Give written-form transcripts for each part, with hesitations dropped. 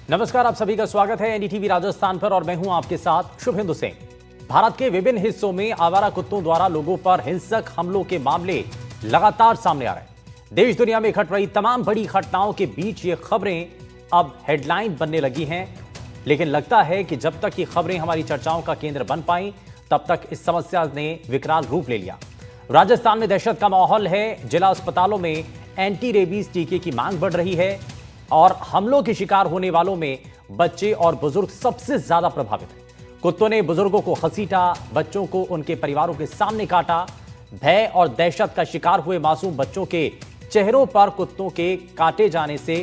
नमस्कार, आप सभी का स्वागत है एनडीटीवी राजस्थान पर और मैं हूं आपके साथ शुभेंदु सिंह। भारत के विभिन्न हिस्सों में आवारा कुत्तों द्वारा लोगों पर हिंसक हमलों के मामले लगातार सामने आ रहे हैं। देश दुनिया में घट रही तमाम बड़ी घटनाओं के बीच ये खबरें अब हेडलाइन बनने लगी हैं, लेकिन लगता है कि जब तक ये खबरें हमारी चर्चाओं का केंद्र बन पाई तब तक इस समस्या ने विकराल रूप ले लिया। राजस्थान में दहशत का माहौल है। जिला अस्पतालों में एंटी रेबीज टीके की मांग बढ़ रही है और हमलों के शिकार होने वालों में बच्चे और बुजुर्ग सबसे ज्यादा प्रभावित हैं। कुत्तों ने बुजुर्गों को घसीटा, बच्चों को उनके परिवारों के सामने काटा। भय और दहशत का शिकार हुए मासूम बच्चों के चेहरों पर कुत्तों के काटे जाने से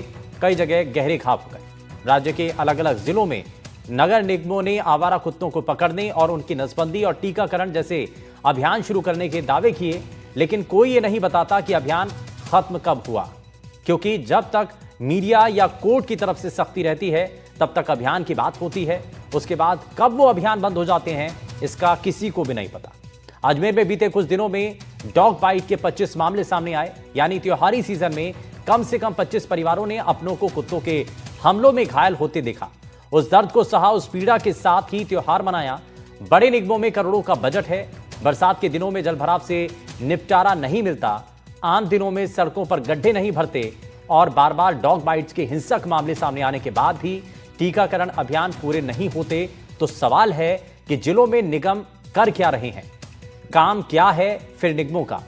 कई जगह गहरे घाव हो गए। राज्य के अलग अलग जिलों में नगर निगमों ने आवारा कुत्तों को पकड़ने और उनकी नसबंदी और टीकाकरण जैसे अभियान शुरू करने के दावे किए, लेकिन कोई ये नहीं बताता कि अभियान खत्म कब हुआ, क्योंकि जब तक मीडिया या कोर्ट की तरफ से सख्ती रहती है तब तक अभियान की बात होती है। उसके बाद कब वो अभियान बंद हो जाते हैं इसका किसी को भी नहीं पता। अजमेर में बीते कुछ दिनों में डॉग बाइट के 25 मामले सामने आए, यानी त्योहारी सीजन में कम से कम 25 परिवारों ने अपनों को कुत्तों के हमलों में घायल होते देखा। उस दर्द को सहा, उस पीड़ा के साथ ही त्योहार मनाया। बड़े निगमों में करोड़ों का बजट है। बरसात के दिनों में जलभराव से निपटारा नहीं मिलता, आम दिनों में सड़कों पर गड्ढे नहीं भरते और बार बार डॉग बाइट्स के हिंसक मामले सामने आने के बाद भी टीकाकरण अभियान पूरे नहीं होते, तो सवाल है कि जिलों में निगम कर क्या रहे हैं, काम क्या है फिर निगमों का।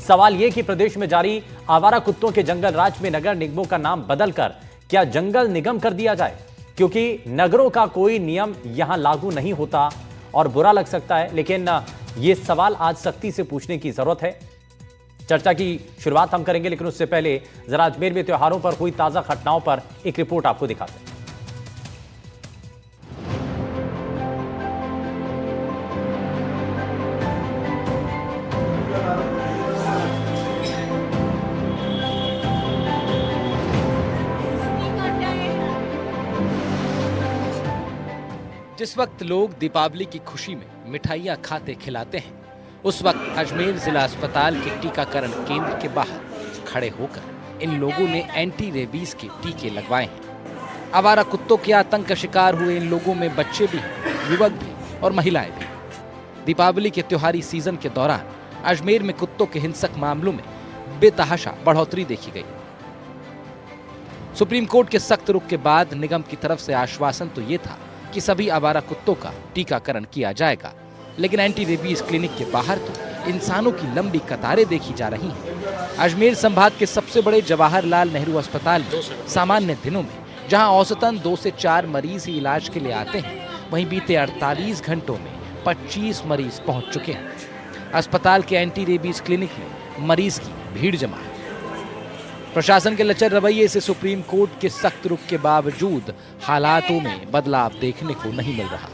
सवाल यह कि प्रदेश में जारी आवारा कुत्तों के जंगल राज में नगर निगमों का नाम बदलकर क्या जंगल निगम कर दिया जाए, क्योंकि नगरों का कोई नियम यहां लागू नहीं होता और बुरा लग सकता है, लेकिन यह सवाल आज सख्ती से पूछने की जरूरत है। चर्चा की शुरुआत हम करेंगे, लेकिन उससे पहले जरा अजमेर में त्योहारों पर हुई ताजा घटनाओं पर एक रिपोर्ट आपको दिखाते हैं। जिस वक्त लोग दीपावली की खुशी में मिठाइयां खाते खिलाते हैं, उस वक्त अजमेर जिला अस्पताल के टीकाकरण केंद्र के बाहर खड़े होकर इन लोगों ने एंटी रेबीज के टीके लगवाए हैं। आवारा कुत्तों के आतंक का शिकार हुए इन लोगों में बच्चे भी हैं, युवक भी और महिलाएं भी। दीपावली के त्योहारी सीजन के दौरान अजमेर में कुत्तों के हिंसक मामलों में बेतहाशा बढ़ोतरी देखी गई। सुप्रीम कोर्ट के सख्त रुख के बाद निगम की तरफ से आश्वासन तो ये था कि सभी आवारा कुत्तों का टीकाकरण किया जाएगा, लेकिन एंटी रेबीज क्लिनिक के बाहर तो इंसानों की लंबी कतारें देखी जा रही हैं। अजमेर संभाग के सबसे बड़े जवाहरलाल नेहरू अस्पताल में सामान्य दिनों में जहां औसतन 2 से 4 मरीज ही इलाज के लिए आते हैं, वहीं बीते 48 घंटों में 25 मरीज पहुंच चुके हैं। अस्पताल के एंटी रेबीज क्लिनिक में मरीज की भीड़ जमा है। प्रशासन के लचर रवैये से सुप्रीम कोर्ट के सख्त रुख के बावजूद हालातों में बदलाव देखने को नहीं मिल रहा।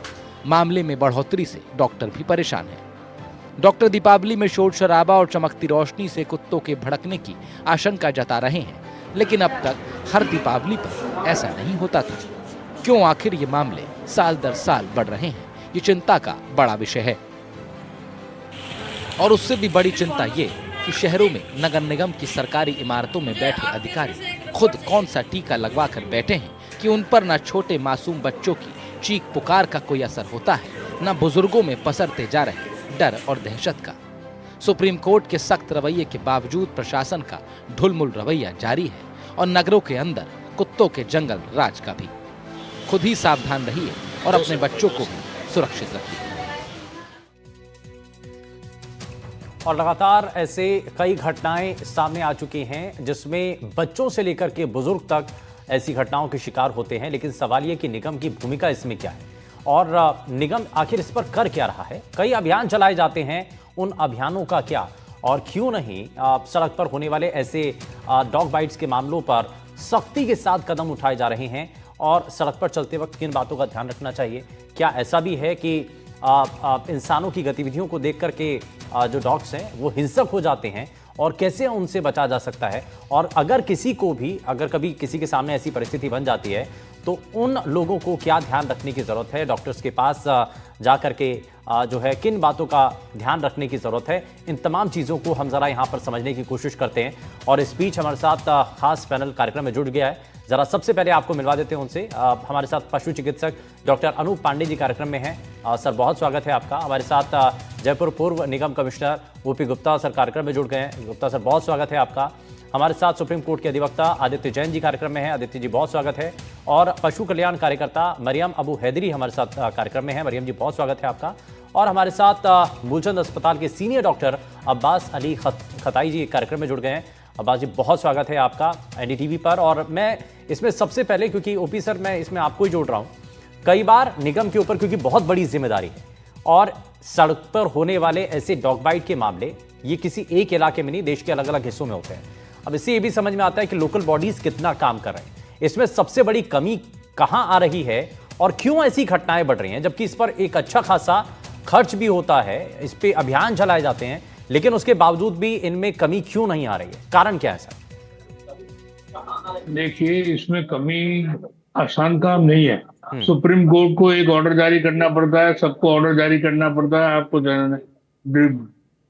मामले में बढ़ोतरी से डॉक्टर भी परेशान हैं। डॉक्टर दीपावली में शोर शराबा और चमकती रोशनी से कुत्तों के भड़कने की आशंका जता रहे हैं, लेकिन अब तक हर दीपावली पर ऐसा नहीं होता था। क्यों आखिर ये मामले साल दर साल बढ़ रहे हैं, ये चिंता का बड़ा विषय है। और उससे भी बड़ी चिंता ये कि शहरों में नगर निगम की सरकारी इमारतों में बैठे अधिकारी खुद कौन सा टीका लगवा कर बैठे हैं कि उन पर न छोटे मासूम बच्चों की चीख पुकार का कोई असर होता है, न बुजुर्गों में पसरते जा रहे डर और दहशत का। सुप्रीम कोर्ट के सख्त रवैये के बावजूद प्रशासन का ढुलमुल रवैया जारी है और नगरों के अंदर कुत्तों के जंगल राज का भी। खुद ही सावधान रहिए और अपने बच्चों को भी सुरक्षित रखिए। और लगातार ऐसे कई घटनाएं सामने आ चुकी हैं जिसमें बच्चों से लेकर के बुजुर्ग तक ऐसी घटनाओं के शिकार होते हैं, लेकिन सवाल यह कि निगम की भूमिका इसमें क्या है और निगम आखिर इस पर कर क्या रहा है। कई अभियान चलाए जाते हैं, उन अभियानों का क्या और क्यों नहीं सड़क पर होने वाले ऐसे डॉग बाइट्स के मामलों पर सख्ती के साथ कदम उठाए जा रहे हैं और सड़क पर चलते वक्त किन बातों का ध्यान रखना चाहिए। क्या ऐसा भी है कि इंसानों की गतिविधियों को देख करके जो डॉग्स हैं वो हिंसक हो जाते हैं और कैसे उनसे बचा जा सकता है, और अगर कभी किसी के सामने ऐसी परिस्थिति बन जाती है तो उन लोगों को क्या ध्यान रखने की ज़रूरत है, डॉक्टर्स के पास जा कर के जो है किन बातों का ध्यान रखने की ज़रूरत है। इन तमाम चीज़ों को हम ज़रा यहाँ पर समझने की कोशिश करते हैं और इस बीच हमारे साथ खास पैनल कार्यक्रम में जुड़ गया है जरा सबसे पहले आपको मिलवा देते हैं उनसे। हमारे साथ पशु चिकित्सक डॉक्टर अनूप पांडे जी कार्यक्रम में हैं। सर बहुत स्वागत है आपका। हमारे साथ जयपुर पूर्व निगम कमिश्नर ओपी गुप्ता सर कार्यक्रम में जुड़ गए हैं। गुप्ता सर बहुत स्वागत है आपका। हमारे साथ सुप्रीम कोर्ट के अधिवक्ता आदित्य जैन जी कार्यक्रम में हैं। आदित्य जी बहुत स्वागत है। और पशु कल्याण कार्यकर्ता मरियम अबू हैदरी हमारे साथ कार्यक्रम में है। मरियम जी बहुत स्वागत है आपका। और हमारे साथ मूलचंद अस्पताल के सीनियर डॉक्टर अब्बास अली खताई जी कार्यक्रम में जुड़ गए हैं। अब्बास जी बहुत स्वागत है आपका एनडीटीवी पर। और मैं इसमें सबसे पहले, क्योंकि ओपी सर मैं इसमें आपको ही जोड़ रहा हूँ, कई बार निगम के ऊपर क्योंकि बहुत बड़ी जिम्मेदारी है और सड़क पर होने वाले ऐसे डॉग बाइट के मामले ये किसी एक इलाके में नहीं, देश के अलग अलग हिस्सों में होते हैं। अब इससे ये भी समझ में आता है कि लोकल बॉडीज कितना काम कर रहे हैं। इसमें सबसे बड़ी कमी कहाँ आ रही है और क्यों ऐसी घटनाएं बढ़ रही हैं, जबकि इस पर एक अच्छा खासा खर्च भी होता है, इस पे अभियान चलाए जाते हैं, लेकिन उसके बावजूद भी इनमें कमी क्यों नहीं आ रही है? कारण क्या है सर? देखिए, इसमें कमी आसान काम नहीं है। सुप्रीम कोर्ट को एक ऑर्डर जारी करना पड़ता है, सबको ऑर्डर जारी करना पड़ता है। आपको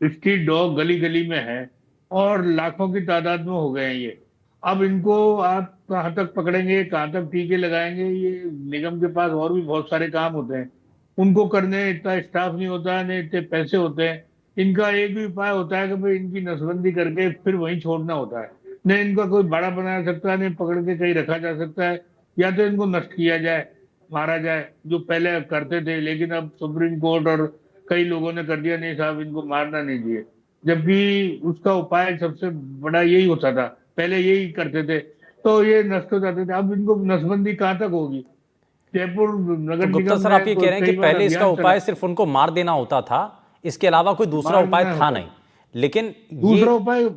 स्ट्रीट डॉग गली गली में है और लाखों की तादाद में हो गए हैं ये। अब इनको आप कहाँ तक पकड़ेंगे, कहाँ तक टीके लगाएंगे? ये निगम के पास और भी बहुत सारे काम होते हैं, उनको करने इतना स्टाफ नहीं होता है, नहीं इतने पैसे होते हैं। इनका एक भी उपाय होता है कि भाई इनकी नसबंदी करके फिर वहीं छोड़ना होता है। नहीं इनका कोई बड़ा बनाया सकता है, नहीं पकड़ के कहीं रखा जा सकता है, या तो इनको नष्ट किया जाए, मारा जाए, जो पहले करते थे। लेकिन अब सुप्रीम कोर्ट और कई लोगों ने कर दिया, नहीं साहब इनको मारना नहीं चाहिए, जबकि उसका उपाय सबसे बड़ा यही होता था, पहले यही करते थे तो ये नष्ट हो जाते थे। अब इनको नसबंदी कहाँ तक होगी? जयपुर नगर तो गुप्ता निगम सर आप ये कह रहे हैं कि पहले इसका उपाय सिर्फ उनको मार देना होता था, इसके अलावा कोई दूसरा उपाय था नहीं, लेकिन दूसरा उपाय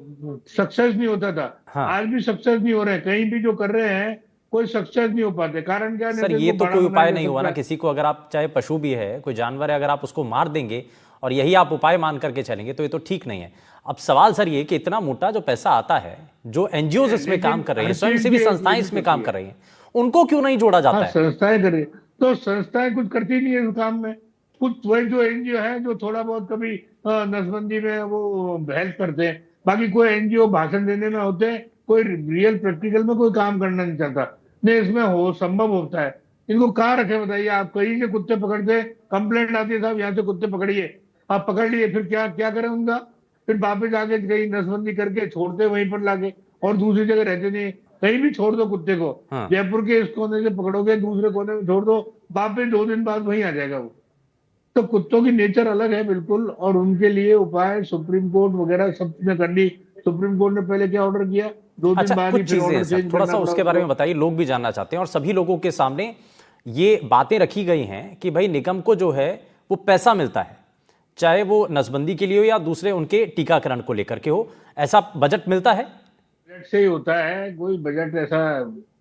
सक्सेस नहीं होता था। हाँ। आज भी सक्सेस नहीं हो रहे हैं, कहीं भी जो कर रहे हैं कोई सक्सेस नहीं हो पाते। कारण क्या? सर ये तो कोई उपाय नहीं हुआ ना। किसी को अगर आप, चाहे पशु भी है, कोई जानवर है, अगर आप उसको मार देंगे और यही आप उपाय मान करके चलेंगे तो ये तो ठीक नहीं है। अब सवाल सर ये कि इतना मोटा जो पैसा आता है, जो एनजीओ इसमें काम कर रही है, स्वयंसेवी संस्थाएं इसमें काम कर रही हैं, उनको क्यों नहीं जोड़ा जाता है? संस्थाएं कर रही, तो संस्थाएं कुछ करती नहीं है इस काम में। कुछ वही जो एनजीओ है जो थोड़ा बहुत कभी नसबंदी में वो हेल्प करते हैं, बाकी कोई एनजीओ भाषण देने में होते हैं, कोई रियल प्रैक्टिकल में कोई काम करना नहीं चाहता। नहीं इसमें हो संभव होता है। इनको कहाँ रखे बताइए आप? कहीं से कुत्ते पकड़ते, कंप्लेंट आती है साहब यहाँ से कुत्ते पकड़िए, आप पकड़ लिए, फिर क्या क्या करें उनका? फिर वापस आके कहीं नसबंदी करके छोड़ते वहीं पर लाके, और दूसरी जगह रहते नहीं। कहीं भी छोड़ दो कुत्ते को, हाँ। जयपुर के इस कोने से पकड़ोगे, दूसरे कोने में छोड़ दो, वापस 2 दिन बाद वहीं आ जाएगा वो। तो कुत्तों की नेचर अलग है बिल्कुल, और उनके लिए उपाय सुप्रीम कोर्ट वगैरह सब ने कर ली। सुप्रीम कोर्ट ने पहले क्या ऑर्डर किया, 2 दिन अच्छा, बाद ही कुछ फिर चीजें ऑर्डर सर चेंज थोड़ा करना सा पड़ा उसके बारे में उनको। बताइए, लोग भी जानना चाहते हैं और सभी लोगों के सामने ये बातें रखी गई हैं कि भाई निगम को जो है वो पैसा मिलता है, चाहे वो नसबंदी के लिए हो या दूसरे उनके टीकाकरण को लेकर के हो, ऐसा बजट मिलता है? बजट से ही होता है, कोई बजट ऐसा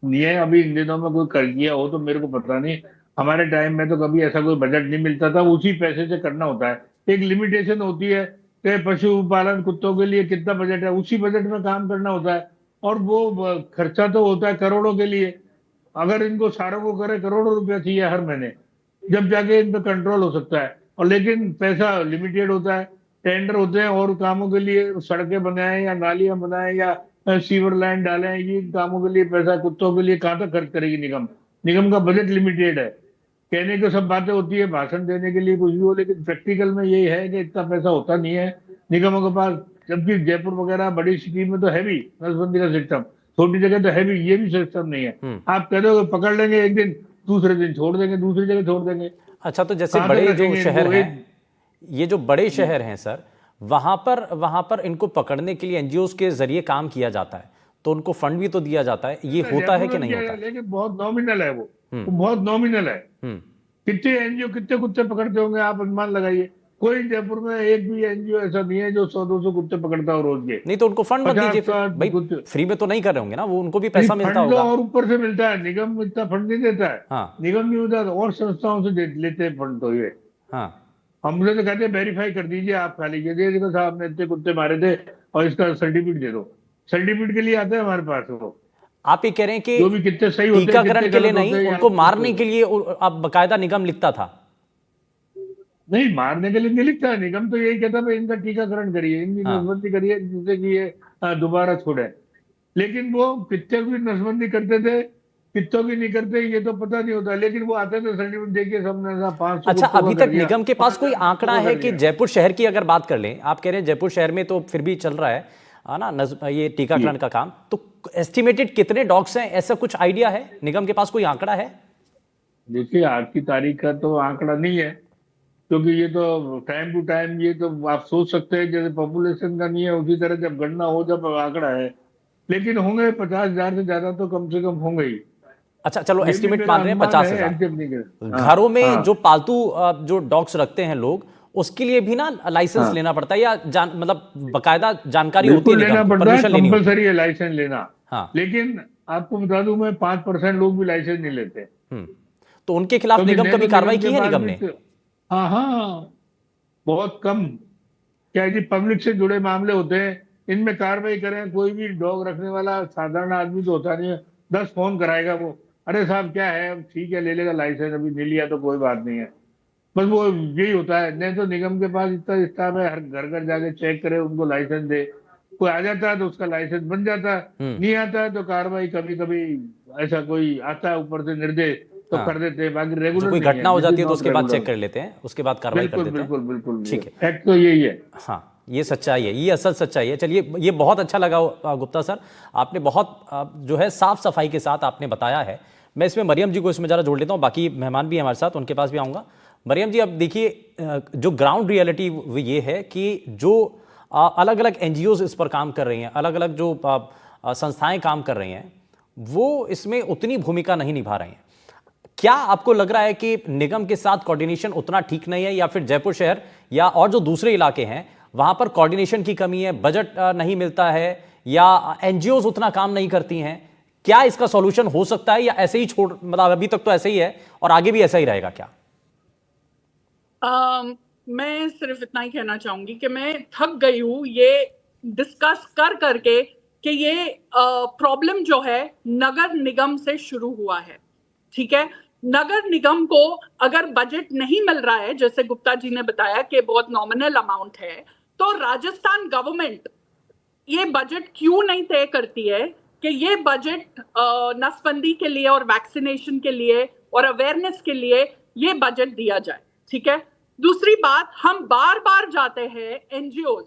नहीं है। अभी इन दिनों में कोई कर दिया हो तो मेरे को पता नहीं, हमारे टाइम में तो कभी ऐसा कोई बजट नहीं मिलता था, उसी पैसे से करना होता है। एक लिमिटेशन होती है कि पशुपालन कुत्तों के लिए कितना बजट है, उसी बजट में काम करना होता है। और वो खर्चा तो होता है करोड़ों के लिए। अगर इनको सारों को करे, करोड़ों रुपया चाहिए हर महीने, जब जाके इन पे कंट्रोल हो सकता है। और लेकिन पैसा लिमिटेड होता है, टेंडर होते हैं और कामों के लिए, सड़कें बनाए या नालियां बनाए या सीवर लाइन डालें, ये कामों के लिए पैसा कुत्तों के लिए कहाँ तक खर्च करेगी निगम? निगम का बजट लिमिटेड है। कहने को सब बातें होती है, भाषण देने के लिए कुछ भी हो, लेकिन प्रैक्टिकल में यही है कि इतना पैसा होता नहीं है निगमों के पास। जबकि जयपुर वगैरह बड़ी सिटी में तो है भी नसबंदी का सिस्टम, छोटी जगह तो है भी, ये भी सिस्टम नहीं है। आप कह दो पकड़ लेंगे एक दिन, दूसरे दिन छोड़ देंगे, दूसरी जगह छोड़ देंगे। अच्छा, तो जैसे बड़े जो शहर हैं, ये जो बड़े शहर हैं सर, वहां पर इनको पकड़ने के लिए एनजीओ के जरिए काम किया जाता है, तो उनको फंड भी तो दिया जाता है, ये होता है कि नहीं होता? लेकिन बहुत नॉमिनल है वो बहुत नॉमिनल है। कितने एनजीओ कितने कुत्ते पकड़ते होंगे आप अनुमान लगाइए? कोई जयपुर में एक भी एनजीओ ऐसा नहीं है जो 100-200 कुत्ते पकड़ता हो रोज के। नहीं तो उनको फंड मत दीजिए फिर भाई, फ्री में तो नहीं कर रहे होंगे ना वो, उनको भी पैसा मिलता होगा। और ऊपर से मिलता है, निगम इतना फंड नहीं देता है। हाँ। निगम नहीं होता और संस्थाओं से लेते हैं फंड। तो ये हाँ, हमसे तो कहते हैं वेरीफाई कर दीजिए आप, खाली ये दे देखो साहब ने इतने कुत्ते मारे थे और इसका सर्टिफिकेट दे दो। सर्टिफिकेट के लिए आते हैं हमारे पास वो। आप ये कह रहे हैं कि जो भी कितने सही होते हैं, टीकाकरण के लिए नहीं, उनको मारने के लिए अब बकायदा निगम लिखता था? नहीं, मारने के लिए नहीं लिखता है निगम, तो यही कहता है इनका टीकाकरण करिए, इनकी नसबंदी करिए, जिससे कि ये दोबारा छोड़े। लेकिन वो कितने की नसबंदी करते थे, कितनों की नहीं करते ये तो पता नहीं होता, लेकिन वो आते थे सर्टिफिकेट देखिए सबने 500 अच्छा, कुत्तों का अभी कर तक दिया, निगम के पास कोई 5000 आंकड़ा कुत्तों का है कर कि दिया। जयपुर शहर की अगर बात कर लें, आप कह रहे हैं जयपुर शहर में तो फिर भी चल रहा है ना ये जी टीकाकरण का काम, तो एस्टिमेटेड कितने डॉग्स हैं, ऐसा कुछ आइडिया है? निगम के पास कोई आंकड़ा है? देखिए आज की तारीख का तो आंकड़ा नहीं है, क्योंकि ये तो टाइम टू टाइम, ये तो आप सोच सकते हैं जैसे पॉपुलेशन का नहीं है उसी तरह जब गणना हो जब आंकड़ा है, लेकिन होंगे 50,000 से ज्यादा तो कम से कम होंगे ही। अच्छा चलो, ये भी एस्टिमेट मेरा मान रहे हैं अनुमान है, 50,000। एग्जैक्ट नहीं कर। हाँ घरों में जो हाँ पालतू जो डॉग्स रखते हैं लोग, उसके लिए भी ना लाइसेंस हाँ, लेना पड़ता है, या मतलब बकायदा जानकारी होती है बिल्कुल निगम लेना को, पड़ता है, परमिशन लेनी होती है? कंपलसरी है लाइसेंस लेना। हाँ। लेकिन आपको बता दूं मैं, 5% लोग भी लाइसेंस नहीं लेते, हम्म। तो उनके खिलाफ क्योंकि निगम नहीं कभी तो कार्रवाई निगम की के है पास निगम भी ने? हाँ हाँ, बहुत कम। क्या है जी, पब्लिक से जुड़े मामले होते हैं, इनमें कार्रवाई करें, कोई भी डॉग रखने वाला साधारण आदमी तो होता नहीं है, 10 फोन कराएगा वो, अरे साहब क्या है, अब ठीक है ले लेगा लाइसेंस, अभी नहीं लिया तो कोई बात नहीं है, बस वो यही होता है। नहीं तो निगम के पास इतना स्टाफ है, हर घर घर जाके चेक करे, उनको लाइसेंस दे, कोई आ जाता है तो उसका लाइसेंस बन जाता है, हम्म। नहीं आता है तो कार्रवाई कभी कभी ऐसा कोई आता है ऊपर से निर्देश तो हाँ। कर देते हैं, बाकी अच्छा, रेगुलर कोई नहीं घटना है, हो दिस इज जाती है तो नॉट उसके बाद चेक रेगुलर। कर लेते हैं, उसके बाद कार्रवाई कर बिल्कुल देते हैं। बिल्कुल बिल्कुल, ये ठीक है। फैक्ट तो यही है। हाँ, ये सच्चाई है, ये असल सच्चाई है। चलिए, ये बहुत अच्छा लगा गुप्ता सर, आपने बहुत जो है साफ सफाई के साथ आपने बताया है। मैं इसमें मरियम जी को इसमें ज़रा जोड़ लेता हूँ, बाकी मेहमान भी हैं हमारे साथ, उनके पास भी आऊँगा। मरियम जी, अब देखिए, जो ग्राउंड रियलिटी ये है कि जो अलग अलग एनजीओज इस पर काम कर रही हैं, अलग अलग जो संस्थाएं काम कर रही हैं, वो इसमें उतनी भूमिका नहीं निभा रही हैं। क्या आपको लग रहा है कि निगम के साथ कोऑर्डिनेशन उतना ठीक नहीं है, या फिर जयपुर शहर या और जो दूसरे इलाके हैं वहां पर कोऑर्डिनेशन की कमी है, बजट नहीं मिलता है, या एनजीओज उतना काम नहीं करती हैं? क्या इसका सॉल्यूशन हो सकता है, या ऐसे ही छोड़, मतलब अभी तक तो ऐसे ही है और आगे भी ऐसा ही रहेगा क्या? मैं सिर्फ इतना ही कहना चाहूंगी कि मैं थक गई हूँ ये डिस्कस कर करके कि ये प्रॉब्लम जो है नगर निगम से शुरू हुआ है। ठीक है, नगर निगम को अगर बजट नहीं मिल रहा है, जैसे गुप्ता जी ने बताया कि बहुत नॉमिनल अमाउंट है, तो राजस्थान गवर्नमेंट ये बजट क्यों नहीं तय करती है कि ये बजट नसबंदी के लिए और वैक्सीनेशन के लिए और अवेयरनेस के लिए ये बजट दिया जाए। ठीक है, दूसरी बात, हम बार बार जाते हैं एनजीओज,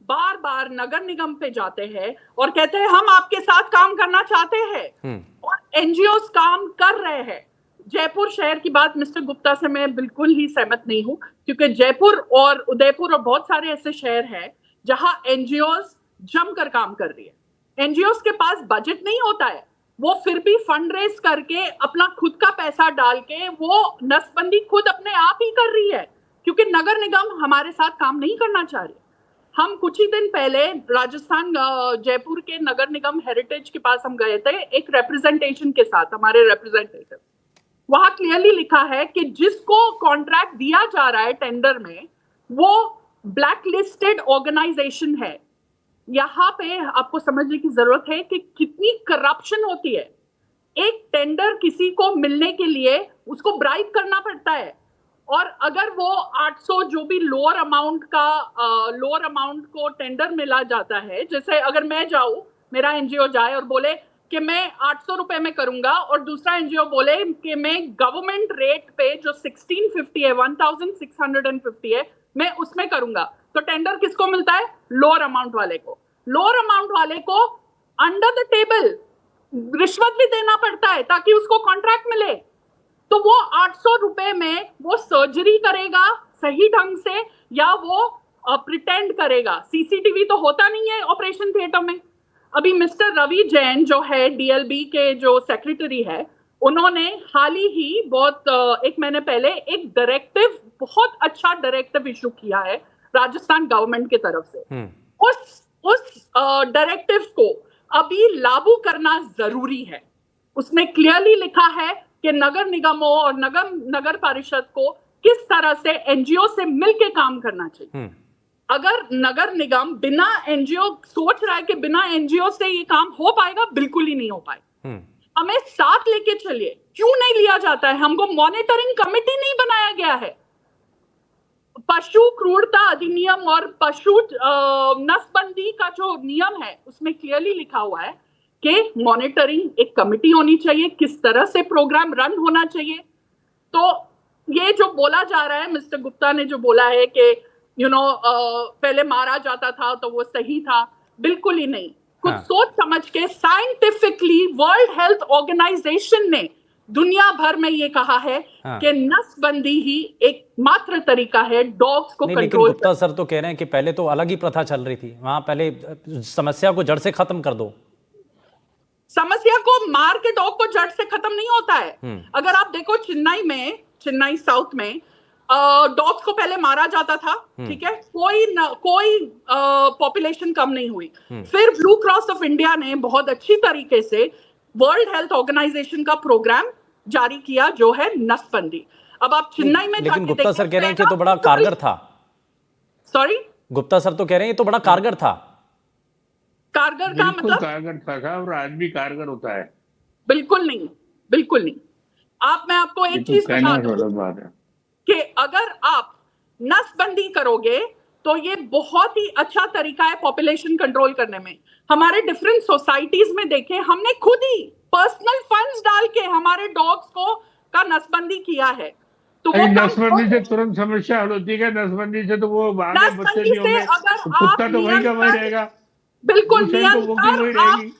बार बार नगर निगम पे जाते हैं और कहते हैं हम आपके साथ काम करना चाहते हैं, और एनजीओज काम कर रहे हैं। जयपुर शहर की बात मिस्टर गुप्ता से मैं बिल्कुल ही सहमत नहीं हूं, क्योंकि जयपुर और उदयपुर और बहुत सारे ऐसे शहर हैं जहां एनजीओज जमकर काम कर रही है। एनजीओज के पास बजट नहीं होता है, वो फिर भी फंड रेज करके अपना खुद का पैसा डाल के वो नसबंदी खुद अपने आप ही कर रही है, क्योंकि नगर निगम हमारे साथ काम नहीं करना चाह रही। हम कुछ ही दिन पहले राजस्थान जयपुर के नगर निगम हेरिटेज के पास हम गए थे एक रिप्रेजेंटेशन के साथ, हमारे रिप्रेजेंटेटिव, वहां क्लियरली लिखा है कि जिसको कॉन्ट्रैक्ट दिया जा रहा है टेंडर में वो ब्लैक लिस्टेड ऑर्गेनाइजेशन है। यहां पे आपको समझने की जरूरत है कि कितनी करप्शन होती है। एक टेंडर किसी को मिलने के लिए उसको ब्राइब करना पड़ता है, और अगर वो 800 जो भी लोअर अमाउंट को टेंडर मिला जाता है, जैसे अगर मैं जाऊं, मेरा एनजीओ जाए और बोले कि मैं 800 रुपए में करूंगा, और दूसरा एनजीओ बोले कि मैं गवर्नमेंट रेट पे जो 1650 है, 1650 है, मैं उसमें करूंगा, तो टेंडर किसको मिलता है? लोअर अमाउंट वाले को। लोअर अमाउंट वाले को अंडर द टेबल रिश्वत भी देना पड़ता है ताकि उसको कॉन्ट्रैक्ट मिले। तो वो 800 रुपए में वो सर्जरी करेगा सही ढंग से, या वो प्रिटेंड करेगा? सीसीटीवी तो होता नहीं है ऑपरेशन थिएटर में। अभी मिस्टर रवि जैन जो है डीएलबी के जो सेक्रेटरी है, उन्होंने हाल ही बहुत एक महीने पहले एक डायरेक्टिव, बहुत अच्छा डायरेक्टिव इशू किया है राजस्थान गवर्नमेंट की तरफ से। उस डायरेक्टिव को अभी लागू करना जरूरी है। उसमें क्लियरली लिखा है कि नगर निगमों और नगर परिषद को किस तरह से एनजीओ से मिलकर काम करना चाहिए। अगर नगर निगम बिना एनजीओ सोच रहा है कि बिना एनजीओ से ये काम हो पाएगा, बिल्कुल ही नहीं हो पाएगा। हमें साथ लेके चलिए, क्यों नहीं लिया जाता है? हमको मॉनिटरिंग कमेटी नहीं बनाया गया है। पशु क्रूरता अधिनियम और पशु नसबंदी का जो नियम है उसमें क्लियरली लिखा हुआ है कि मॉनिटरिंग एक कमिटी होनी चाहिए, किस तरह से प्रोग्राम रन होना चाहिए। तो ये जो बोला जा रहा है, मिस्टर गुप्ता ने जो बोला है कि पहले मारा जाता था तो वो सही था, बिल्कुल ही नहीं। कुछ सोच समझ के साइंटिफिकली वर्ल्ड हेल्थ ऑर्गेनाइजेशन ने दुनिया भर में ये कहा है कि नसबंदी ही एकमात्र तरीका है डॉग्स को नहीं, लेकिन कंट्रोल गुप्ता सर तो कह रहे हैं कि पहले तो अलग ही प्रथा चल रही थी, वहां पहले समस्या को जड़ से खत्म कर दो। समस्या को मार के डॉग को जड़ से खत्म नहीं होता है। अगर आप देखो चेन्नई साउथ में डॉग्स को पहले मारा जाता था, ठीक है, कोई पॉपुलेशन कम नहीं हुई। फिर ब्लू क्रॉस ऑफ इंडिया ने बहुत अच्छी तरीके से वर्ल्ड हेल्थ ऑर्गेनाइजेशन का प्रोग्राम जारी किया जो है नसबंदी। अब आप चेन्नई में लेकिन गुप्ता सर कह रहे हैं कि तो बड़ा कारगर था। सॉरी, गुप्ता सर तो कह रहे हैं ये तो बड़ा कारगर था। कारगर का मतलब कारगर था और आज भी कारगर होता है। बिल्कुल नहीं, बिल्कुल नहीं। मैं आपको एक चीज बता दूं कि अगर आप नसबंदी करोगे तो ये बहुत ही अच्छा तरीका है पॉपुलेशन कंट्रोल करने में। हमारे डिफरेंट सोसाइटीज में देखें, हमने खुद ही पर्सनल फंड्स डाल के हमारे डॉग्स को का नसबंदी किया है। तो वो नसबंदी से तुरंत समस्या हल होती है। नसबंदी से तो वो बच्चे नहीं होंगे, कुत्ता तो वही का वही रहेगा। बिल्कुल नियंत्रण।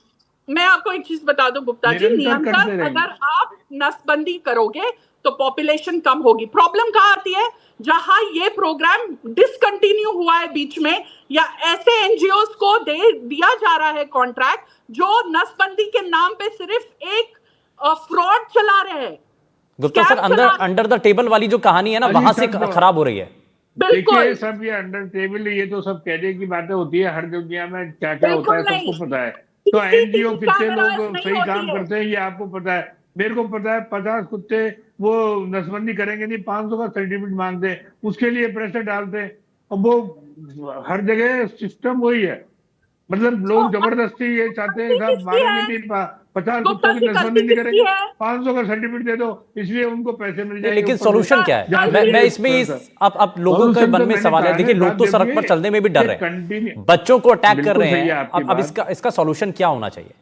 मैं आपको एक चीज बता दूं गुप्ता जी, नियंत्रण अगर आप नसबंदी करोगे तो पॉपुलेशन कम होगी। प्रॉब्लम कहाँ आती है? जहां ये प्रोग्राम डिसकंटिन्यू हुआ है बीच में, या ऐसे एनजीओस को दिया जा रहा है कॉन्ट्रैक्ट जो नसबंदी के नाम पे सिर्फ एक फ्रॉड चला रहे हैं। Gupta sir, under the table वाली जो कहानी है ना, वहां से खराब हो रही है। देखिए सब ये अंडर टेबल, ये तो सब कहने की बातें होती है। हर दुनिया में क्या क्या होता है सबको पता है। तो एनजीओ कितने लोग सही काम करते हैं ये आपको पता है, मेरे को पता है। 50 कुत्ते वो नसबंदी करेंगे नहीं, 500 का सर्टिफिकेट मांगते हैं, उसके लिए प्रेशर डालते हैं। और वो हर जगह सिस्टम वही है। मतलब लोग जबरदस्ती ये चाहते हैं साहब मारेंगे नहीं, 50 कुत्तों की नसबंदी नहीं करेंगे, 500 का सर्टिफिकेट दे दो, इसलिए उनको पैसे मिल जाएंगे। लेकिन सॉल्यूशन क्या है? मैं इसमें अब लोगों के मन में सवाल है। देखिए, लोग तो सड़क पर चलने में भी डर रहे हैं, बच्चों को अटैक कर रहे हैं। अब इसका सॉल्यूशन क्या होना चाहिए?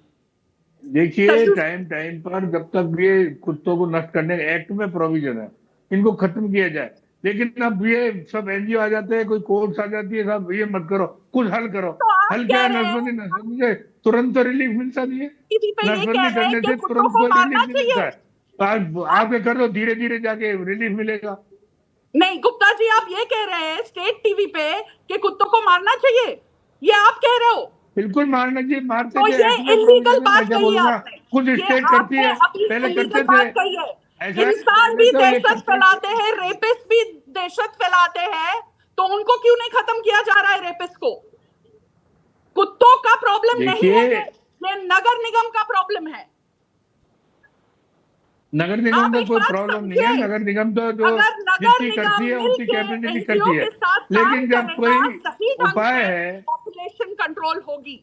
देखिए टाइम पर जब तक ये कुत्तों को नष्ट करने एक्ट में प्रोविजन है, इनको खत्म किया जाए। लेकिन अब ये सब एनजीओ आ जाते हैं, कोई कोर्ट्स आ जाती है, साहब ये मत करो, कुछ हल करो। हल क्या है? नसबंदी से तुरंत तो रिलीफ मिलता नहीं है। नसबंदी करने से तुरंत कोई रिलीफ नहीं मिलता है। आप कर दो, धीरे धीरे जाके रिलीफ मिलेगा। नहीं गुप्ता जी, आप ये कह रहे हैं स्टेट टीवी पे कि कुत्तों को मारना चाहिए, ये आप कह रहे हो? बिल्कुल मारना चाहिए, मारते तो ये इलीगल बात कही है आपने। कुछ स्टेट करती है, पहले करते थे। इंसान भी दहशत फैलाते हैं, रेपिस्ट भी दहशत फैलाते हैं, तो उनको क्यों नहीं खत्म किया जा रहा है रेपिस्ट को? कुत्तों का प्रॉब्लम नहीं है, ये नगर निगम का प्रॉब्लम है। नगर निगम का कोई प्रॉब्लम नहीं है। नगर निगम तो जो जितनी करती है उतनी कैपेसिटी करती है। लेकिन जब कोई उपाय है, पॉपुलेशन कंट्रोल होगी।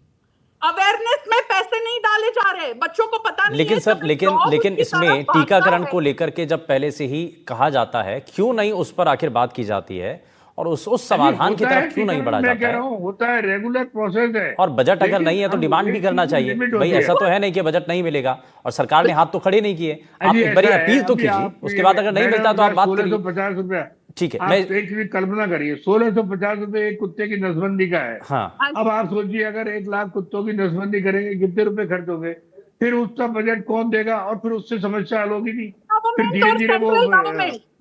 अवेयरनेस में पैसे नहीं डाले जा रहे, बच्चों को पता नहीं। लेकिन सर, लेकिन इसमें टीकाकरण को लेकर के जब पहले से ही कहा जाता है, क्यों नहीं उस पर आखिर बात की जाती है और उस समाधान की तरफ क्यों नहीं बढ़ा जाता है? होता है, रेगुलर प्रोसेस है। और बजट अगर नहीं है तो डिमांड भी करना चाहिए भाई। ऐसा तो है नहीं कि बजट नहीं मिलेगा और सरकार ने हाथ तो खड़े नहीं किए। आप एक बार अपील तो कीजिए, उसके बाद अगर नहीं मिलता तो आप बात करिए। 1650 ठीक है, मैं एक कल्पना करिए, 1650 रुपए एक कुत्ते की नसबंदी का है। हाँ, अब आप सोचिए अगर 1 लाख कुत्तों की नसबंदी करेंगे, कितने रुपए खर्च होंगे? फिर उसका बजट कौन देगा? और फिर उससे समस्या हल होगी नहीं, फिर धीरे धीरे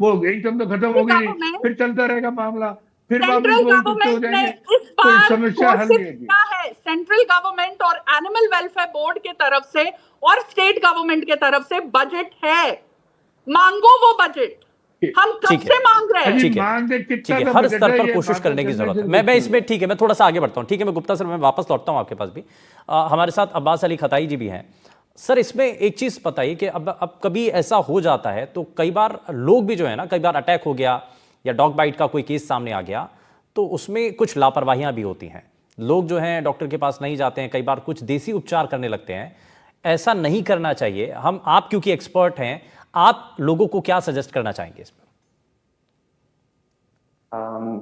वो एकदम तो खत्म होगी नहीं, फिर चलता रहेगा मामला, फिर वापस वही कुत्ते हो जाएंगे, तो समस्या हल नहीं होगी। सेंट्रल गवर्नमेंट और एनिमल वेलफेयर बोर्ड के तरफ से और स्टेट गवर्नमेंट के तरफ से बजट है, मांगो वो बजट। हम कब से मांग रहे हैं? ठीक है, हर स्तर पर कोशिश करने की जरूरत है। मैं इसमें ठीक है, मैं थोड़ा सा आगे बढ़ता हूं। ठीक है, मैं गुप्ता सर मैं वापस लौटता हूं आपके पास भी। हमारे साथ अब्बास अली खताई जी भी हैं। सर, इसमें एक चीज बताइए कि अब कभी ऐसा हो जाता है तो कई बार लोग भी जो है ना, कई बार अटैक हो गया या डॉग बाइट का कोई केस सामने आ गया तो उसमें कुछ लापरवाहियां भी होती हैं। लोग जो हैं डॉक्टर के पास नहीं जाते हैं, कई बार कुछ देसी उपचार करने लगते हैं। ऐसा नहीं करना चाहिए। आप क्योंकि एक्सपर्ट हैं, आप लोगों को क्या सजेस्ट करना चाहेंगे इसमें?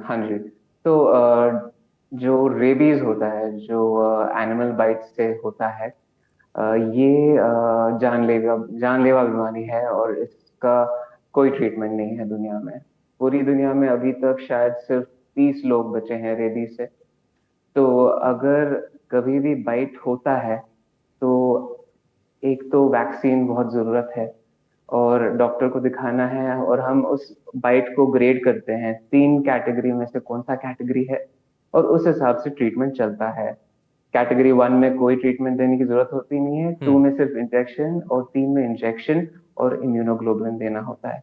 हाँ जी, तो जो रेबीज होता है, जो एनिमल बाइट से होता है, ये जानलेवा बीमारी है और इसका कोई ट्रीटमेंट नहीं है दुनिया में। पूरी दुनिया में अभी तक शायद सिर्फ 30 लोग बचे हैं रेबीज से। तो अगर कभी भी बाइट होता है तो एक तो वैक्सीन बहुत जरूरत है और डॉक्टर को दिखाना है, और हम उस बाइट को ग्रेड करते हैं 3 कैटेगरी में से कौन सा कैटेगरी है, और उस हिसाब से ट्रीटमेंट चलता है। कैटेगरी 1 में कोई ट्रीटमेंट देने की जरूरत होती नहीं है, 2 में सिर्फ इंजेक्शन, और 3 में इंजेक्शन और इम्यूनोग्लोबुलिन देना होता है।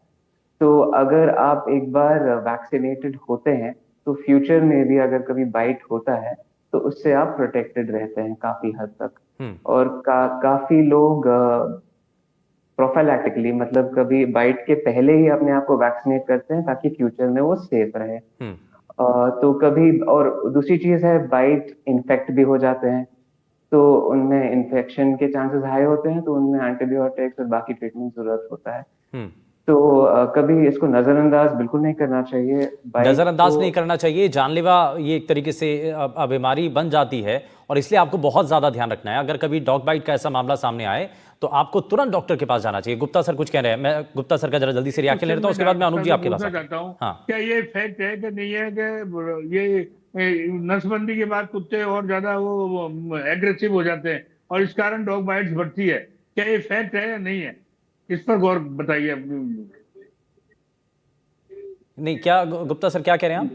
तो अगर आप एक बार वैक्सीनेटेड होते हैं तो फ्यूचर में भी अगर कभी बाइट होता है तो उससे आप प्रोटेक्टेड रहते हैं काफी हद तक। और काफी लोग प्रोफाइलैक्टिकली, मतलब कभी बाइट के पहले ही अपने आप को वैक्सीनेट करते हैं ताकि फ्यूचर में वो सेफ रहे। तो कभी, और दूसरी चीज है, बाइट इन्फेक्ट भी हो जाते हैं तो उनमें इन्फेक्शन के चांसेस हाई होते हैं, तो उनमें एंटीबायोटिक्स और बाकी ट्रीटमेंट जरूरत होता है। तो कभी इसको नजरअंदाज बिल्कुल नहीं करना चाहिए। नजरअंदाज नहीं करना चाहिए, जानलेवा ये एक तरीके से बीमारी बन जाती है और इसलिए आपको बहुत ज्यादा ध्यान रखना है। अगर कभी डॉग बाइट का ऐसा मामला सामने आए तो आपको तुरंत डॉक्टर के पास जाना चाहिए। गुप्ता सर कुछ कह रहे हैं, मैं गुप्ता सर का जरा जल्दी से रिएक्शन ले लेता हूं, उसके बाद मैं अनूप जी आपके पास चाहता हूँ। हाँ, क्या ये फैक्ट है कि नहीं है कि ये नसबंदी के बाद कुत्ते और ज्यादा वो एग्रेसिव हो जाते हैं और इस कारण डॉग बाइट्स बढ़ती है? क्या ये फैक्ट है या नहीं है? इस पर गौर बताइए। नहीं, क्या गुप्ता सर क्या कह रहे हैं आप?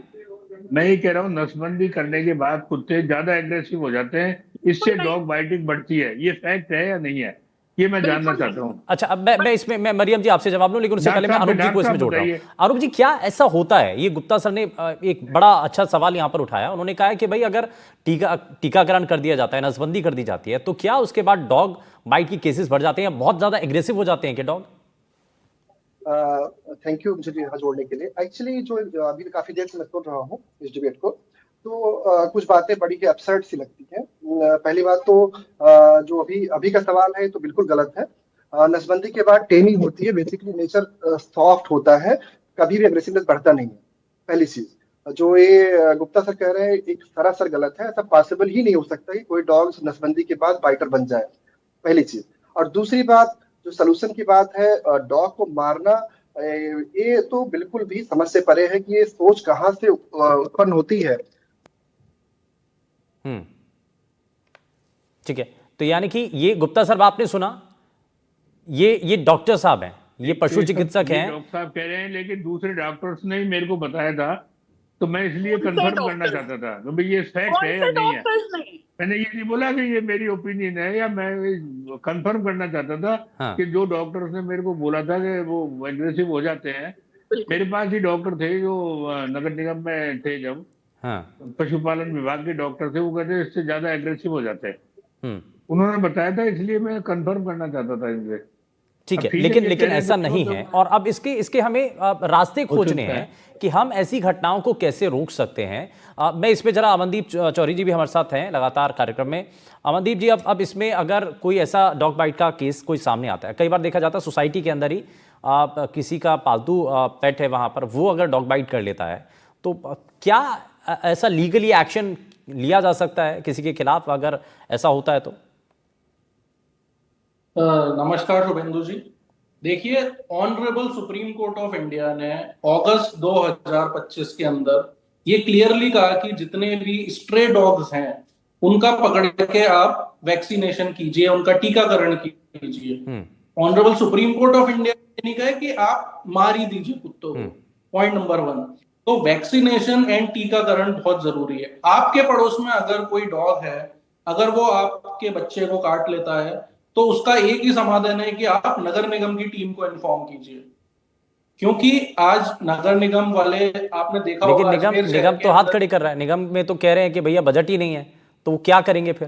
मैं ये कह रहा हूँ नसबंदी करने के बाद कुत्ते ज्यादा एग्रेसिव हो जाते हैं, इससे डॉग बाइटिंग बढ़ती है। ये फैक्ट है या नहीं है, ये मैं जानना चाहता हूँ। अच्छा, अब मैं इसमें मैं मरियम जी आपसे जवाब लूं, लेकिन उससे पहले मैं अनूप जी को इसमें जोड़ रहा हूं। अनूप जी, क्या ऐसा होता है? ये गुप्ता सर ने एक बड़ा अच्छा सवाल यहां पर उठाया। उन्होंने कहा है कि भाई अगर टीकाकरण कर दिया जाता है, नसबंदी कर दी जाती है, तो क्या उसके बाद डॉग बाइट की केसेस बढ़ जाते हैं, बहुत ज्यादा एग्रेसिव हो जाते हैं कि डॉग? थैंक यू मुझे यहाँ जोड़ने के लिए। एक्चुअली जो अभी काफी देर से मैं सुन रहा हूँ इस डिबेट को, तो कुछ बातें बड़ी ही अपसर्ड सी लगती हैं। पहली बात तो जो अभी का सवाल है तो बिल्कुल गलत है। नसबंदी के बाद टेनिंग होती है, बेसिकली नेचर सॉफ्ट होता है, कभी भी एग्रेसिवनेस बढ़ता नहीं है। पहली चीज जो ये गुप्ता सर कह रहे हैं एक सरासर गलत है। ऐसा पॉसिबल ही नहीं हो सकता कि कोई डॉग नसबंदी के बाद बाइटर बन जाए, पहली चीज। और दूसरी बात, जो सलूशन की बात है, डॉग को मारना, ये तो बिल्कुल भी समझ से परे है कि ये सोच कहाँ से उत्पन्न होती है। ठीक है, तो यानी कि ये गुप्ता सर आपने सुना, ये डॉक्टर साहब हैं, ये पशु चिकित्सक हैं। डॉक्टर साहब कह रहे हैं, लेकिन दूसरे डॉक्टर्स ने ही मेरे को बताया था, तो मैं इसलिए कंफर्म करना चाहता था कि भाई ये फैक्ट है या नहीं है। मैंने ये नहीं बोला कि ये मेरी ओपिनियन है, या मैं कंफर्म करना चाहता था कि जो डॉक्टर्स ने मेरे को बोला था कि वो एग्रेसिव हो जाते हैं। मेरे पास ही डॉक्टर थे जो नगर निगम में थे, जब पशुपालन विभाग के डॉक्टर थे, वो कहते इससे ज्यादा एग्रेसिव हो जाते हैं। उन्होंने बताया था, इसलिए मैं कंफर्म करना चाहता था इनसे। ठीक है, लेकिन ऐसा नहीं है, और अब इसके हमें रास्ते खोजने हैं कि हम ऐसी घटनाओं को कैसे रोक सकते हैं। मैं इसमें जरा अमनदीप चौधरी जी भी हमारे साथ हैं लगातार कार्यक्रम में। अमनदीप जी, अब इसमें अगर कोई ऐसा डॉग बाइट का केस कोई सामने आता है, कई बार देखा जाता है सोसाइटी के अंदर ही किसी का पालतू पेट है वहां पर, वो अगर डॉग बाइट कर लेता है, तो क्या ऐसा लीगली एक्शन लिया जा सकता है किसी के खिलाफ अगर ऐसा होता है तो? नमस्कार शुभेंदु जी। देखिए, honourable supreme court of India ने अगस्त 2025 के अंदर ये क्लियरली कहा कि जितने भी स्ट्रे डॉग्स हैं उनका पकड़ के आप वैक्सीनेशन कीजिए, उनका टीकाकरण कीजिए। Honourable supreme court of India ने नहीं कहा कि आप मार ही दीजिए कुत्तों को। पॉइंट नंबर 1, तो वैक्सीनेशन एंड टीकाकरण बहुत जरूरी है। आपके पड़ोस में अगर कोई डॉग है, अगर वो आपके बच्चे को काट लेता है, तो उसका एक ही समाधान है कि आप नगर निगम की टीम को इन्फॉर्म कीजिए, क्योंकि आज नगर निगम वाले आपने देखा होगा, लेकिन निगम तो हाथ खड़े कर रहा है। निगम में तो कह रहे हैं कि भैया बजट ही नहीं है, तो वो क्या करेंगे फिर?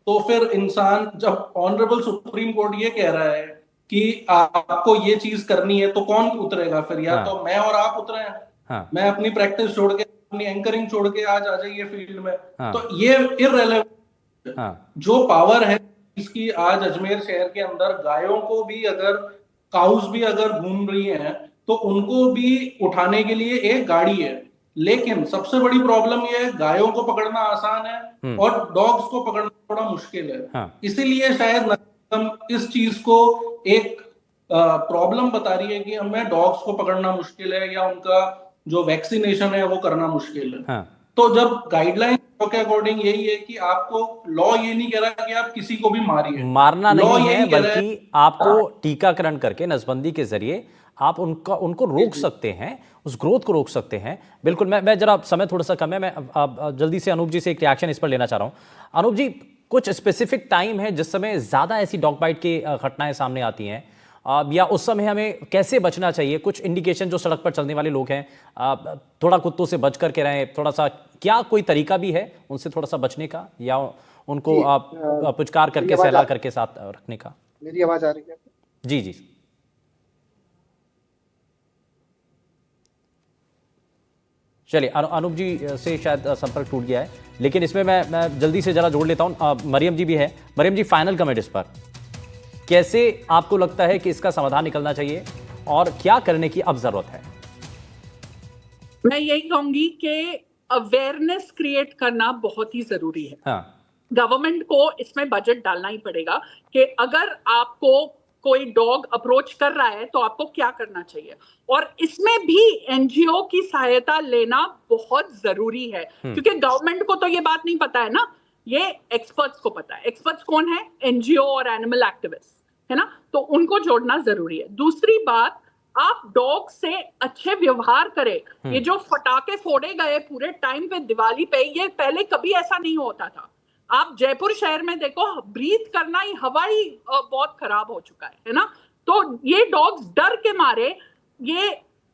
तो फिर इंसान, जब ऑनरेबल सुप्रीम कोर्ट ये कह रहा है कि आपको ये चीज करनी है, तो कौन उतरेगा फिर? या तो मैं और आप उतरे हैं। मैं अपनी प्रैक्टिस छोड़ के, अपनी एंकरिंग छोड़ के आज आ जाइए फील्ड में, तो ये इररिलेवेंट। जो पावर है इसकी, आज अजमेर शहर के अंदर गायों को भी, अगर काउस भी अगर घूम रही हैं, तो उनको भी उठाने के लिए एक गाड़ी है। लेकिन सबसे बड़ी प्रॉब्लम ये है, गायों को पकड़ना आसान है और डॉग्स को पकड़ना थोड़ा मुश्किल है। हाँ। इसीलिए शायद नगर निगम इस चीज को एक प्रॉब्लम बता रही है कि हमें डॉग्स को पकड़ना मुश्किल है या उनका जो वैक्सीनेशन है वो करना मुश्किल है। हाँ। तो जब गाइडलाइन के अकॉर्डिंग यही है कि आपको लॉ ये नहीं कह रहा कि आप किसी को भी मारिए, मारना लॉ नहीं है, यही कह रहा है बल्कि आपको टीकाकरण करके नसबंदी के जरिए उनको रोक सकते हैं, उस ग्रोथ को रोक सकते हैं। बिल्कुल। मैं जरा, समय थोड़ा सा कम है, मैं जल्दी से अनूप जी से एक रिएक्शन इस पर लेना चाह रहा हूं। अनूप जी, कुछ स्पेसिफिक टाइम है जिस समय ज्यादा ऐसी डॉग बाइट की घटनाएं सामने आती हैं, या उस समय हमें कैसे बचना चाहिए? कुछ इंडिकेशन जो सड़क पर चलने वाले लोग हैं, थोड़ा कुत्तों से बच करके रहें, थोड़ा सा, क्या कोई तरीका भी है उनसे थोड़ा सा बचने का, या उनको पुचकार करके, सहला करके साथ रखने का? मेरी आवाज आ रही है? जी जी। चलिए, अनूप जी से शायद संपर्क टूट गया है, लेकिन इसमें मैं जल्दी से जरा जोड़ लेता हूं। मरियम जी भी है। मरियम जी, फाइनल कमेंट इस पर, कैसे आपको लगता है कि इसका समाधान निकलना चाहिए और क्या करने की अब जरूरत है? मैं यही कहूंगी कि अवेयरनेस क्रिएट करना बहुत ही जरूरी है। हाँ। गवर्नमेंट को इसमें बजट डालना ही पड़ेगा कि अगर आपको कोई डॉग अप्रोच कर रहा है तो आपको क्या करना चाहिए, और इसमें भी एनजीओ की सहायता लेना बहुत जरूरी है, क्योंकि गवर्नमेंट को तो ये बात नहीं पता है ना, ये एक्सपर्ट्स को पता है। एक्सपर्ट्स कौन है? एनजीओ और एनिमल एक्टिविस्ट, है ना, तो उनको जोड़ना जरूरी है। दूसरी बात, आप डॉग से अच्छे व्यवहार करें। ये जो फटाके फोड़े गए पूरे टाइम पे दिवाली पे, ये पहले कभी ऐसा नहीं होता था। आप जयपुर शहर में देखो, ब्रीथ करना ही, हवा ही बहुत खराब हो चुका है ना। तो ये डॉग्स डर के मारे ये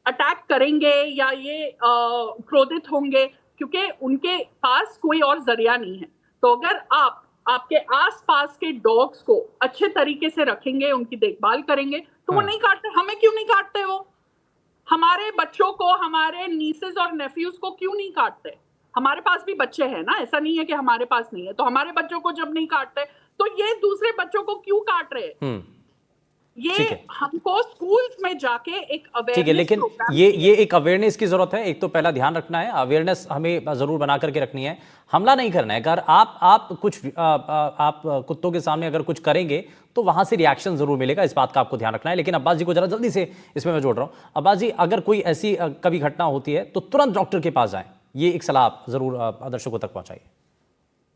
अटैक करेंगे या ये क्रोधित होंगे, क्योंकि उनके पास कोई और जरिया नहीं है। तो अगर आप आपके आसपास के डॉग्स को अच्छे तरीके से रखेंगे, उनकी देखभाल करेंगे, तो वो नहीं काटते। हमें क्यों नहीं काटते? वो हमारे बच्चों को, हमारे नीसेस और नेफ्यूज को क्यों नहीं काटते? हमारे पास भी बच्चे हैं ना, ऐसा नहीं है कि हमारे पास नहीं है। तो हमारे बच्चों को जब नहीं काटते, तो ये दूसरे बच्चों को क्यों काट रहे? ये हमको स्कूल्स में जाके एक अवेयरनेस, ठीक है, लेकिन ये एक अवेयरनेस की जरूरत है। एक तो पहला ध्यान रखना है, अवेयरनेस हमें जरूर बना करके रखनी है। हमला नहीं करना है। अगर आप कुछ आप कुत्तों के सामने अगर कुछ करेंगे तो वहां से रिएक्शन जरूर मिलेगा, इस बात का आपको ध्यान रखना है। लेकिन अब्बास जी को जरा जल्दी से इसमें मैं जोड़ रहा हूं। अब्बास जी, अगर कोई ऐसी कभी घटना होती है तो तुरंत डॉक्टर के पास जाएं, ये एक सलाह आप जरूर दर्शकों तक पहुंचाइए।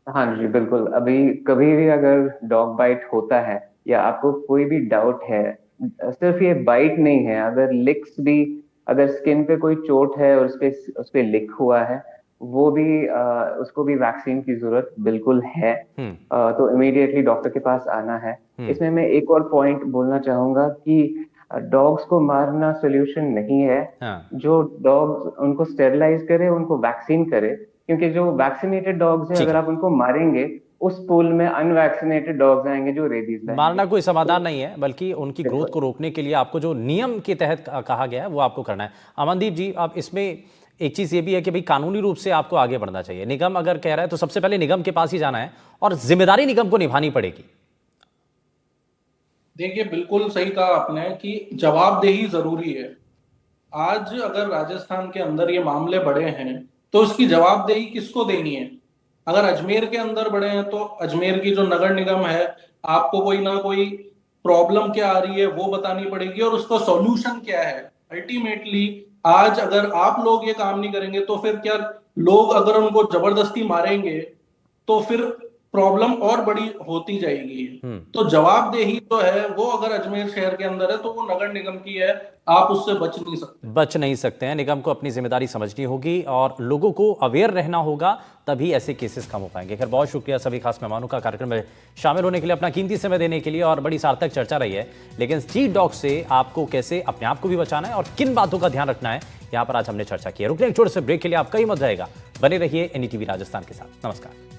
हाँ जी, बिल्कुल। अभी कभी भी अगर डॉग बाइट होता है या आपको कोई भी डाउट है, सिर्फ ये बाइट नहीं है, अगर लिक्स भी, अगर स्किन पे कोई चोट है और उस पे लिक हुआ है, वो भी उसको भी वैक्सीन की जरूरत बिल्कुल है। तो इमीडिएटली डॉक्टर के पास आना है। इसमें मैं एक और पॉइंट बोलना चाहूंगा कि डॉग्स को मारना सोल्यूशन नहीं है। जो डॉग्स, उनको स्टेरिलाइज करे, उनको वैक्सीन करे, क्योंकि जो वैक्सीनेटेड डॉग्स हैं, अगर आप उनको मारेंगे, उस पूल में अनवैक्सीनेटेड डॉग्स आएंगे जो रेबीज है। मारना कोई समाधान नहीं है, बल्कि उनकी ग्रोथ को रोकने के लिए आपको जो नियम के तहत कहा गया है वो आपको करना है। अमनदीप जी, अब इसमें एक चीज ये भी है कि भाई कानूनी रूप से आपको आगे बढ़ना चाहिए। निगम अगर कह रहा है तो सबसे पहले निगम के पास ही जाना है और जिम्मेदारी निगम को निभानी पड़ेगी। देखिए, बिल्कुल सही कहा आपने कि जवाबदेही जरूरी है। आज अगर राजस्थान के अंदर ये मामले बढ़े हैं तो उसकी जवाबदेही किसको देनी है? अगर अजमेर के अंदर बढ़े हैं तो अजमेर की जो नगर निगम है, आपको कोई ना कोई प्रॉब्लम क्या आ रही है वो बतानी पड़ेगी और उसका सॉल्यूशन क्या है। अल्टीमेटली आज अगर आप लोग ये काम नहीं करेंगे तो फिर क्या, लोग अगर उनको जबरदस्ती मारेंगे तो फिर प्रॉब्लम और बड़ी होती जाएगी। तो जवाबदेही तो है वो, अगर अजमेर शहर के अंदर है तो वो नगर निगम की है, आप उससे बच नहीं सकते हैं। निगम को अपनी जिम्मेदारी समझनी होगी और लोगों को अवेयर रहना होगा, तभी ऐसे केसेस कम हो पाएंगे। खैर, बहुत शुक्रिया सभी खास मेहमानों का कार्यक्रम में शामिल होने के लिए, अपना कीमती समय देने के लिए, और बड़ी सार्थक चर्चा रही है। लेकिन स्ट्रीट डॉग से आपको कैसे अपने आप को भी बचाना है और किन बातों का ध्यान रखना है, यहाँ पर आज हमने चर्चा की है। रुकने एक छोटे से ब्रेक के लिए आपका ही मत जाएगा। बने रहिए एनडीटीवी राजस्थान के साथ। नमस्कार।